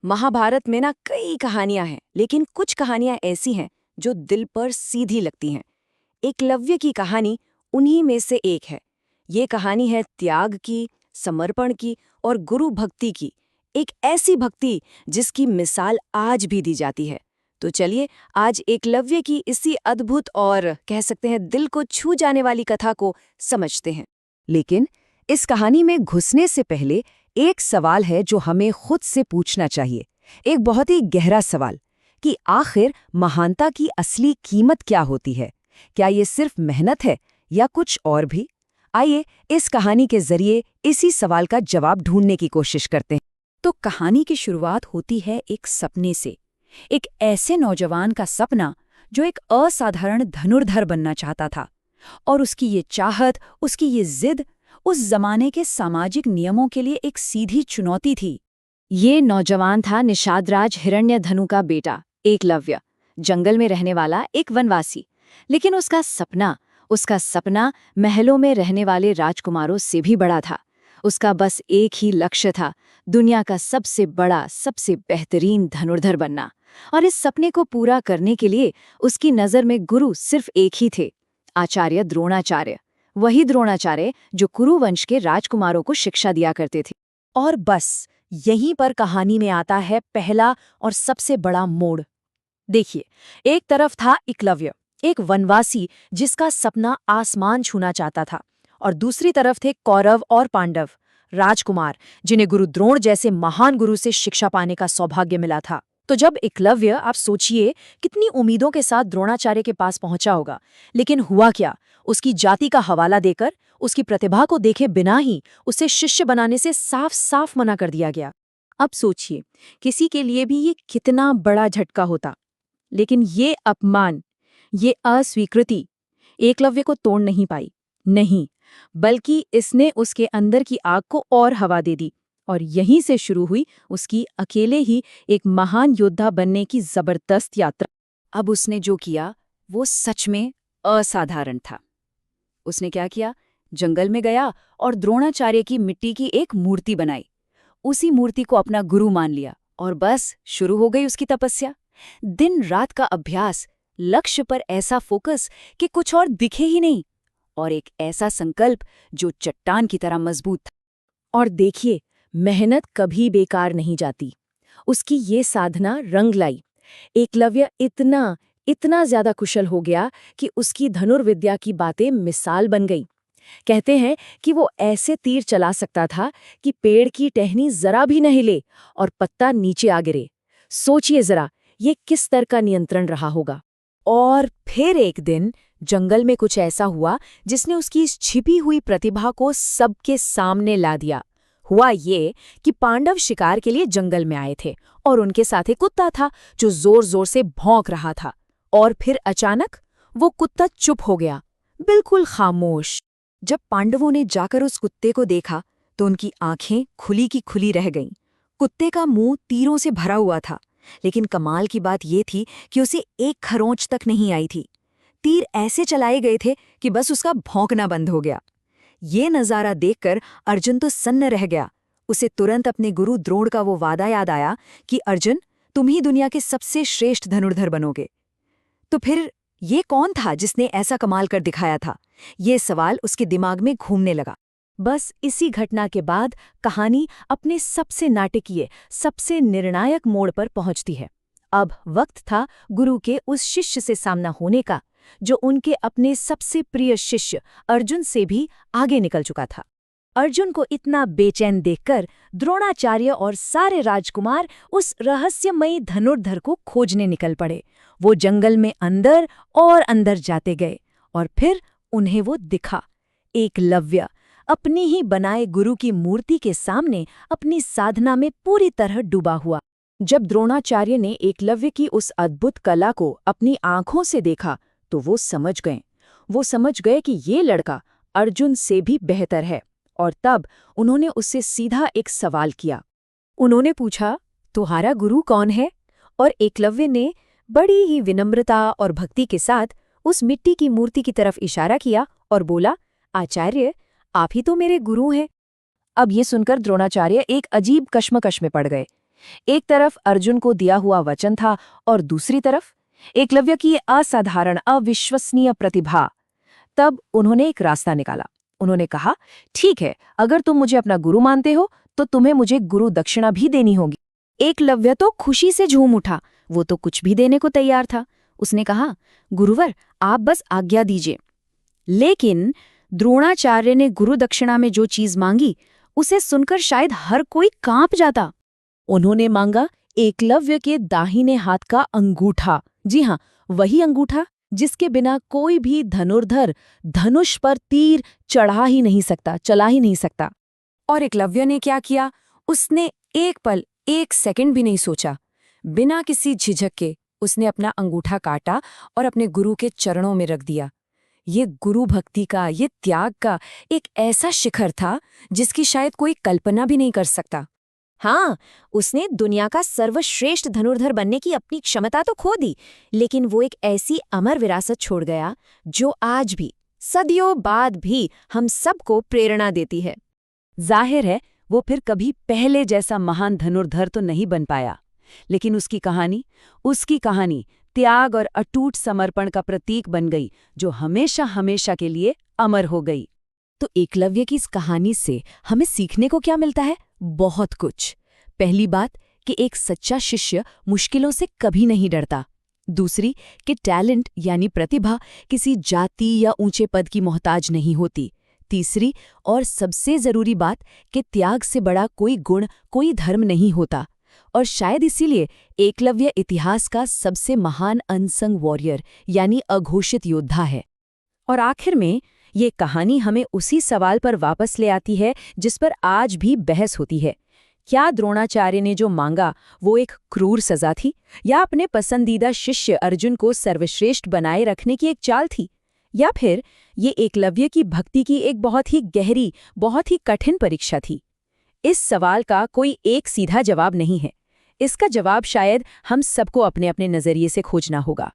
महाभारत में ना कई कहानियां हैं, लेकिन कुछ कहानियां ऐसी हैं जो दिल पर सीधी लगती हैं। एकलव्य की कहानी उन्हीं में से एक है। ये कहानी है त्याग की, समर्पण की और गुरु भक्ति की। एक ऐसी भक्ति जिसकी मिसाल आज भी दी जाती है। तो चलिए आज एकलव्य की इसी अद्भुत और कह सकते हैं दिल को छू जाने वाली कथा को समझते हैं। लेकिन इस कहानी में घुसने से पहले एक सवाल है जो हमें खुद से पूछना चाहिए। एक बहुत ही गहरा सवाल कि आखिर महानता की असली कीमत क्या होती है। क्या ये सिर्फ मेहनत है या कुछ और भी? आइए इस कहानी के जरिए इसी सवाल का जवाब ढूंढने की कोशिश करते हैं। तो कहानी की शुरुआत होती है एक सपने से। एक ऐसे नौजवान का सपना जो एक असाधारण धनुर्धर बनना चाहता था। और उसकी ये चाहत, उसकी ये जिद उस जमाने के सामाजिक नियमों के लिए एक सीधी चुनौती थी। ये नौजवान था निषादराज हिरण्यधनु का बेटा एकलव्य, जंगल में रहने वाला एक वनवासी। लेकिन उसका सपना महलों में रहने वाले राजकुमारों से भी बड़ा था। उसका बस एक ही लक्ष्य था, दुनिया का सबसे बड़ा, सबसे बेहतरीन धनुर्धर बनना। और इस सपने को पूरा करने के लिए उसकी नज़र में गुरु सिर्फ एक ही थे, आचार्य द्रोणाचार्य। वही द्रोणाचार्य जो कुरु वंश के राजकुमारों को शिक्षा दिया करते थे। और बस यहीं पर कहानी में आता है पहला और सबसे बड़ा मोड़। देखिए, एक तरफ था एकलव्य, एक वनवासी जिसका सपना आसमान छूना चाहता था, और दूसरी तरफ थे कौरव और पांडव, राजकुमार जिन्हें गुरु द्रोण जैसे महान गुरु से शिक्षा पाने का सौभाग्य मिला था। तो जब एकलव्य, आप सोचिए कितनी उम्मीदों के साथ द्रोणाचार्य के पास पहुंचा होगा, लेकिन हुआ क्या? उसकी जाति का हवाला देकर, उसकी प्रतिभा को देखे बिना ही उसे शिष्य बनाने से साफ साफ मना कर दिया गया। अब सोचिए, किसी के लिए भी ये कितना बड़ा झटका होता। लेकिन ये अपमान, ये अस्वीकृति एकलव्य को तोड़ नहीं पाई। नहीं, बल्कि इसने उसके अंदर की आग को और हवा दे दी। और यहीं से शुरू हुई उसकी अकेले ही एक महान योद्धा बनने की जबरदस्त यात्रा। अब उसने जो किया वो सच में असाधारण था। उसने क्या किया? जंगल में गया और द्रोणाचार्य की मिट्टी की एक मूर्ति बनाई। उसी मूर्ति को अपना गुरु मान लिया और बस शुरू हो गई उसकी तपस्या। दिन रात का अभ्यास, लक्ष्य पर ऐसा फोकस कि कुछ और दिखे ही नहीं, और एक ऐसा संकल्प जो चट्टान की तरह मजबूत था। और देखिए, मेहनत कभी बेकार नहीं जाती। उसकी ये साधना रंग लाई। एकलव्य इतना ज्यादा कुशल हो गया कि उसकी धनुर्विद्या की बातें मिसाल बन गई। कहते हैं कि वो ऐसे तीर चला सकता था कि पेड़ की टहनी जरा भी न हिले और पत्ता नीचे आ गिरे। सोचिए जरा, ये किस तरह का नियंत्रण रहा होगा। और फिर एक दिन जंगल में कुछ ऐसा हुआ जिसने उसकी इस छिपी हुई प्रतिभा को सबके सामने ला दिया। हुआ ये कि पांडव शिकार के लिए जंगल में आए थे और उनके साथ एक कुत्ता था जो जोर जोर से भौंक रहा था। और फिर अचानक वो कुत्ता चुप हो गया, बिल्कुल खामोश। जब पांडवों ने जाकर उस कुत्ते को देखा तो उनकी आंखें खुली की खुली रह गईं। कुत्ते का मुंह तीरों से भरा हुआ था, लेकिन कमाल की बात ये थी कि उसे एक खरोंच तक नहीं आई थी। तीर ऐसे चलाए गए थे कि बस उसका भौंकना बंद हो गया। ये नज़ारा देखकर अर्जुन तो सन्न रह गया। उसे तुरंत अपने गुरु द्रोण का वो वादा याद आया कि अर्जुन, तुम ही दुनिया के सबसे श्रेष्ठ धनुर्धर बनोगे। तो फिर ये कौन था जिसने ऐसा कमाल कर दिखाया था? ये सवाल उसके दिमाग में घूमने लगा। बस इसी घटना के बाद कहानी अपने सबसे नाटकीय, सबसे निर्णायक मोड़ पर पहुंचती है। अब वक्त था गुरु के उस शिष्य से सामना होने का जो उनके अपने सबसे प्रिय शिष्य अर्जुन से भी आगे निकल चुका था। अर्जुन को इतना बेचैन देखकर द्रोणाचार्य और सारे राजकुमार उस रहस्यमयी धनुर्धर को खोजने निकल पड़े। वो जंगल में अंदर और अंदर जाते गए और फिर उन्हें वो दिखा, एकलव्य, अपनी ही बनाए गुरु की मूर्ति के सामने अपनी साधना में पूरी तरह डूबा हुआ। जब द्रोणाचार्य ने एकलव्य की उस अद्भुत कला को अपनी आंखों से देखा तो वो समझ गए कि ये लड़का अर्जुन से भी बेहतर है। और तब उन्होंने उससे सीधा एक सवाल किया। उन्होंने पूछा, तुम्हारा गुरु कौन है? और एकलव्य ने बड़ी ही विनम्रता और भक्ति के साथ उस मिट्टी की मूर्ति की तरफ इशारा किया और बोला, आचार्य, आप ही तो मेरे गुरु हैं। अब ये सुनकर द्रोणाचार्य एक अजीब कश्मकश में पड़ गए। एक तरफ अर्जुन को दिया हुआ वचन था और दूसरी तरफ एकलव्य की असाधारण अविश्वसनीय प्रतिभा। तब उन्होंने एक रास्ता निकाला। उन्होंने कहा, ठीक है, अगर तुम मुझे अपना गुरु मानते हो तो तुम्हें मुझे गुरु दक्षिणा भी देनी होगी। एकलव्य तो खुशी से झूम उठा। वो तो कुछ भी देने को तैयार था। उसने कहा, गुरुवर, आप बस आज्ञा दीजिए। लेकिन द्रोणाचार्य ने गुरु दक्षिणा में जो चीज मांगी उसे सुनकर शायद हर कोई कांप जाता। उन्होंने मांगा एकलव्य के दाहिने हाथ का अंगूठा। जी हाँ, वही अंगूठा जिसके बिना कोई भी धनुर्धर धनुष पर तीर चला ही नहीं सकता। और एकलव्य ने क्या किया? उसने एक पल, एक सेकंड भी नहीं सोचा। बिना किसी झिझक के उसने अपना अंगूठा काटा और अपने गुरु के चरणों में रख दिया। ये गुरु भक्ति का, ये त्याग का एक ऐसा शिखर था जिसकी शायद कोई कल्पना भी नहीं कर सकता। हाँ, उसने दुनिया का सर्वश्रेष्ठ धनुर्धर बनने की अपनी क्षमता तो खो दी, लेकिन वो एक ऐसी अमर विरासत छोड़ गया जो आज भी, सदियों बाद भी हम सबको प्रेरणा देती है। जाहिर है वो फिर कभी पहले जैसा महान धनुर्धर तो नहीं बन पाया, लेकिन उसकी कहानी त्याग और अटूट समर्पण का प्रतीक बन गई, जो हमेशा हमेशा के लिए अमर हो गई। तो एकलव्य की इस कहानी से हमें सीखने को क्या मिलता है? बहुत कुछ। पहली बात कि एक सच्चा शिष्य मुश्किलों से कभी नहीं डरता। दूसरी कि टैलेंट यानी प्रतिभा किसी जाति या ऊंचे पद की मोहताज नहीं होती। तीसरी और सबसे जरूरी बात कि त्याग से बड़ा कोई गुण, कोई धर्म नहीं होता। और शायद इसीलिए एकलव्य इतिहास का सबसे महान अनसंग वॉरियर यानी अघोषित योद्धा है। और आखिर में ये कहानी हमें उसी सवाल पर वापस ले आती है जिस पर आज भी बहस होती है। क्या द्रोणाचार्य ने जो मांगा वो एक क्रूर सजा थी, या अपने पसंदीदा शिष्य अर्जुन को सर्वश्रेष्ठ बनाए रखने की एक चाल थी, या फिर ये एकलव्य की भक्ति की एक बहुत ही गहरी, बहुत ही कठिन परीक्षा थी? इस सवाल का कोई एक सीधा जवाब नहीं है। इसका जवाब शायद हम सबको अपने अपने नजरिए से खोजना होगा।